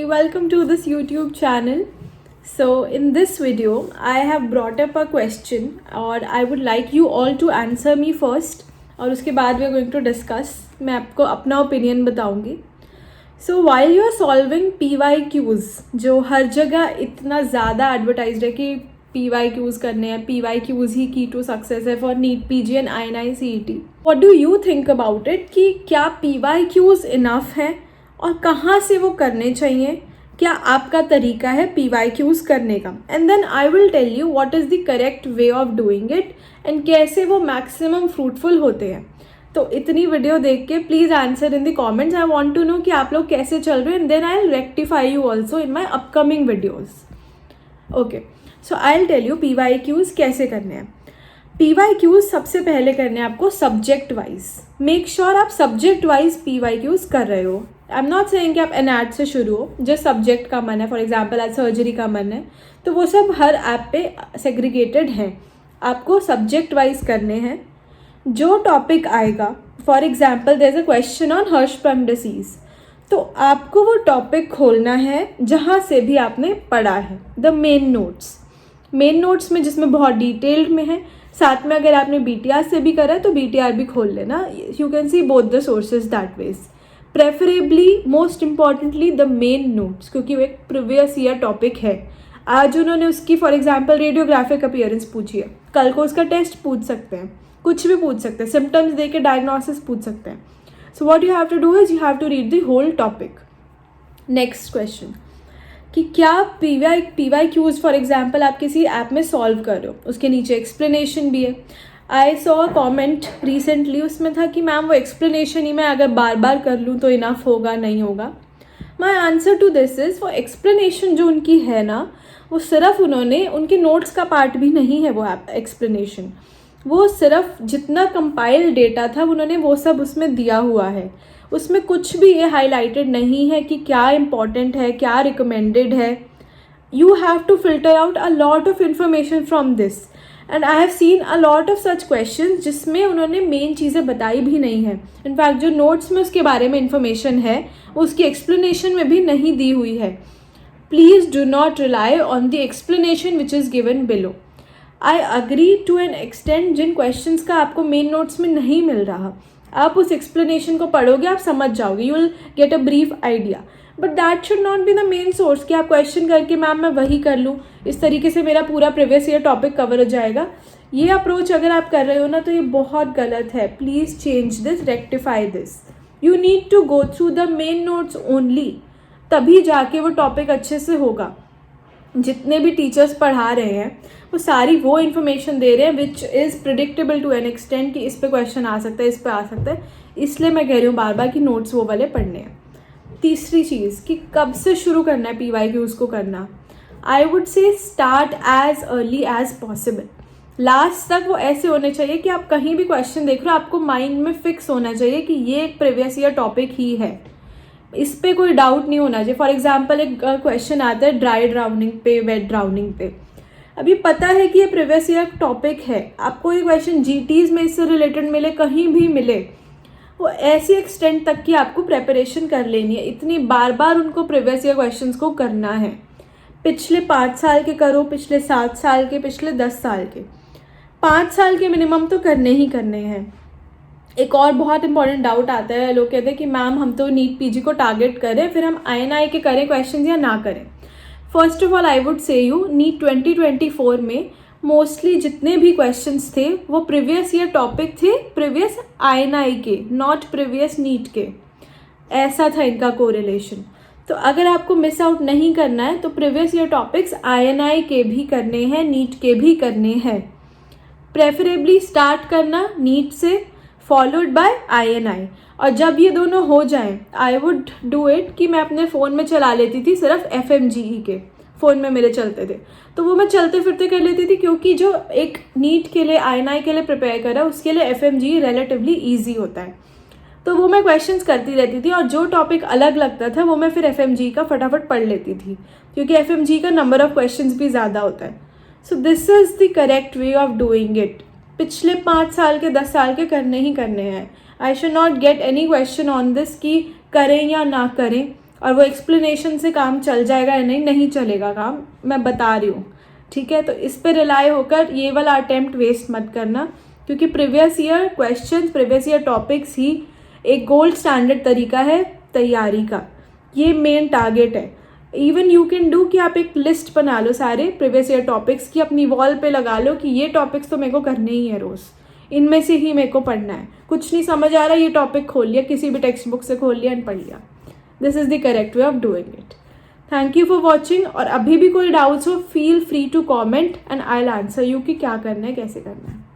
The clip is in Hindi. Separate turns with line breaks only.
welcome to this YouTube channel. So in this video, I have brought up a question or I would like you all to answer me first और उसके बाद we are going to discuss. मैं आपको अपना opinion बताऊंगी. So while you are solving PYQs जो हर जगह इतना ज़्यादा advertised है कि PYQs करने हैं, PYQs he key to success है for NEET PG and INI CET. What do you think about it कि क्या PYQs enough है और कहाँ से वो करने चाहिए, क्या आपका तरीका है PYQs करने का, and then I will tell you what is the correct way of doing it and कैसे वो मैक्सिमम फ्रूटफुल होते हैं. तो इतनी वीडियो देख के please answer in the comments. I want to know कि आप लोग कैसे चल रहे हैं and then I will rectify you also in my upcoming videos. Okay, so I will tell you PYQs कैसे करने हैं. PYQs सबसे पहले करने हैं आपको सब्जेक्ट वाइज. मेक श्योर आप सब्जेक्ट वाइज PYQs कर रहे हो. आई एम नॉट सेइंग कि आप एनएट से शुरू हो. जो सब्जेक्ट का मन है, फॉर एग्जांपल आज सर्जरी का मन है, तो वो सब हर ऐप पे सेग्रीगेटेड हैं. आपको सब्जेक्ट वाइज करने हैं. जो टॉपिक आएगा, for example there is a question on Hirschsprung disease, तो आपको वो टॉपिक खोलना है जहाँ से भी आपने पढ़ा है. द मेन नोट्स में जिसमें बहुत डिटेल्ड में है. साथ में अगर आपने BTR से भी करा है तो BTR भी खोल लेना. You can see both the sources that ways. Preferably most importantly the main notes, क्योंकि वो एक प्रीवियस ईयर टॉपिक है. आज उन्होंने उसकी फॉर एग्जांपल रेडियोग्राफिक अपीयरेंस पूछी है, कल को उसका टेस्ट पूछ सकते हैं, कुछ भी पूछ सकते हैं, सिम्टम्स दे के डायग्नोसिस पूछ सकते हैं. So what you have to do is you have to read the whole topic. Next question कि क्या PYQs फॉर एग्जांपल आप किसी ऐप में सॉल्व कर रहे हो, उसके नीचे एक्सप्लेनेशन भी है. I saw a comment recently, उसमें था कि मैम वो एक्सप्लेनेशन ही मैं अगर बार बार कर लूँ तो इनफ होगा, नहीं होगा. My answer to this is वो एक्सप्लेनेशन जो उनकी है ना, वो सिर्फ उन्होंने उनके नोट्स का पार्ट भी नहीं है वो एक्सप्लेनेशन. वो सिर्फ जितना कंपाइल डेटा था उन्होंने वो सब उसमें दिया हुआ है. उसमें कुछ भी ये हाईलाइटेड नहीं है कि क्या इम्पॉर्टेंट है, क्या रिकमेंडेड है. You have to filter out a lot of information from this and I have seen a lot of such questions जिसमें उन्होंने मेन चीज़ें बताई भी नहीं है. इनफैक्ट जो नोट्स में उसके बारे में इंफॉर्मेशन है उसकी एक्सप्लेनेशन में भी नहीं दी हुई है. Please do not rely on the explanation which is given below. I agree to an extent जिन क्वेश्चंस का आपको मेन नोट्स में नहीं मिल रहा, आप उस एक्सप्लेनेशन को पढ़ोगे, आप समझ जाओगे, you will get a brief idea. But that should not be the main source कि आप क्वेश्चन करके मैम मैं वही कर लूँ, इस तरीके से मेरा पूरा प्रीवियस ईयर टॉपिक कवर हो जाएगा. ये अप्रोच अगर आप कर रहे हो ना तो ये बहुत गलत है. Please change this, rectify this. You need to go through the main notes only, तभी जाके वो टॉपिक अच्छे से होगा. जितने भी टीचर्स पढ़ा रहे हैं वो सारी वो इन्फॉर्मेशन दे रहे हैं which is predictable to an extent कि इस पे क्वेश्चन आ सकता है, इस पे आ सकता है. इसलिए मैं कह रही हूँ बार बार कि नोट्स वो वाले पढ़ने हैं. तीसरी चीज़ कि कब से शुरू करना है PYQs को करना. I would say start as early as possible. Last तक वो ऐसे होने चाहिए कि आप कहीं भी क्वेश्चन देख रहे हो आपको माइंड में फिक्स होना चाहिए कि ये एक प्रीवियस ईयर टॉपिक ही है, इस पे कोई डाउट नहीं होना चाहिए. फॉर एग्जांपल एक क्वेश्चन आता है ड्राई ड्राउनिंग पे, वेट ड्राउनिंग पे. अभी पता है कि ये प्रीवियस ईयर टॉपिक है, आपको ये क्वेश्चन GTs में इससे रिलेटेड मिले, कहीं भी मिले, वो ऐसी एक्सटेंट तक की आपको प्रेपरेशन कर लेनी है. इतनी बार बार उनको प्रीवियस ईयर क्वेश्चंस को करना है. पिछले 5 साल के करो, पिछले 7 साल के, पिछले 10 साल के, 5 साल के मिनिमम तो करने ही करने हैं. एक और बहुत इंपॉर्टेंट डाउट आता है, लोग कहते हैं कि मैम हम तो NEET PG को टारगेट करें, फिर हम INI के करें क्वेश्चन या ना करें. First of all I would से यू NEET 2024 में मोस्टली जितने भी क्वेश्चंस थे वो प्रीवियस ईयर टॉपिक थे, प्रीवियस INI के, नॉट प्रीवियस NEET के. ऐसा था इनका कोरिलेशन. तो अगर आपको मिस आउट नहीं करना है तो प्रीवियस ईयर टॉपिक्स INI के भी करने हैं, NEET के भी करने हैं. प्रेफरेबली स्टार्ट करना NEET से फॉलोड बाय INI. और जब ये दोनों हो जाएं आई वुड डू इट कि मैं अपने फ़ोन में चला लेती थी सिर्फ FMGE के, फ़ोन में मेरे चलते थे तो वो मैं चलते फिरते कर लेती थी, क्योंकि जो एक NEET के लिए INI के लिए प्रिपेयर करा उसके लिए FMGE रिलेटिवली ईजी होता है. तो वो मैं क्वेश्चंस करती रहती थी और जो टॉपिक अलग लगता था वो मैं फिर FMGE का फटाफट पढ़ लेती थी, क्योंकि FMGE का नंबर ऑफ़ क्वेश्चंस भी ज़्यादा होता है. So this is the correct way of doing it. पिछले 5 साल के 10 साल के करने ही करने हैं. I should not get any question on this कि करें या ना करें. और वो एक्सप्लेनेशन से काम चल जाएगा या नहीं चलेगा काम, मैं बता रही हूँ, ठीक है। तो इस पे रिलाई होकर ये वाला अटेम्प्ट वेस्ट मत करना, क्योंकि previous year question, previous year topics ही एक गोल्ड स्टैंडर्ड तरीका है तैयारी का, ये मेन टारगेट है। इवन यू कैन डू कि आप एक लिस्ट बना लो सारे प्रीवियस ईयर टॉपिक्स की, अपनी वॉल पे लगा लो कि ये टॉपिक्स तो मेरे को करने ही है रोज़, इनमें से ही मेरे को पढ़ना है। कुछ नहीं समझ आ रहा, ये टॉपिक खोल लिया, किसी भी टेक्स्ट बुक से खोल लिया एंड पढ़ लिया। This is the correct way of doing it. Thank you for watching. और अभी भी कोई डाउट्स हो, feel free to comment and I will answer you कि क्या करना है, कैसे करना है।